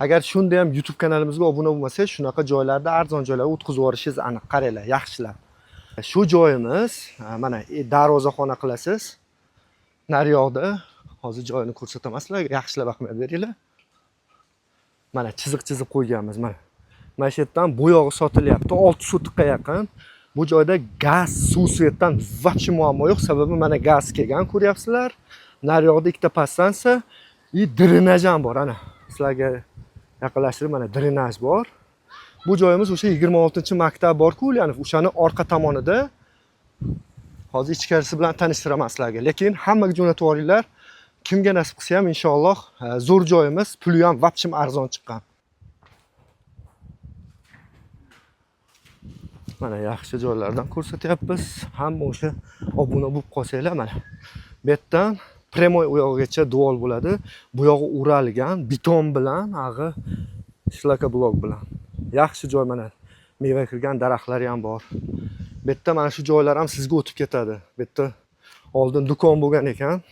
Agar shunda ham YouTube kanalimizga obuna bo'lmasangiz, shunaqa joylarda arzon joylarga o'tkazib yuborishingiz aniq. Qaranglar, yaxshilab. Shu joyimiz, mana darvozaxona qilasiz. Nari yoqda hozir joyini ko'rsataman sizlarga, yaxshilab ahamiyat beringlar. Mana chiziq qo'yganmiz, mana. Mana shu yerdan bo'yog'i sotilyapti, 6 sotikqa yaqin. Bu joyda gaz, suv svetdan voобще muammo yo'q, sababi mana gaz kelgan, ko'ryapsizlar. Nari yoqda ikkita podstansiya, drenaj ham bor, ana. Sizlarga yaqinlashtirib, mana drenaj bor. Bu joyimiz o'sha 26-maktab bor-ku, ya'ni o'shani orqa tomonida. Hozir ichkarisi bilan tanishtiraman sizlarga, lekin hammaga jo'natib yuboringlar. Kimga nasib qilsa ham inshaalloh zo'r joyimiz, puli ham voобще arzon chiqqan. Mana yaxshi joylardan ko'rsatyapmiz. Hamma o'sha obuna bo'lib qolsanglar, mana bu yerdan premoy u yog'igacha duol bo'ladi. Bu yog'i o'ralgan beton bilan, ag'i shlaka blok bilan. Yaxshi joy, mana meva kirgan daraxtlar ham bor. Bu yerda mana shu joylar ham sizga o'tib ketadi. Bu yerda oldin do'kon bo'lgan ekan.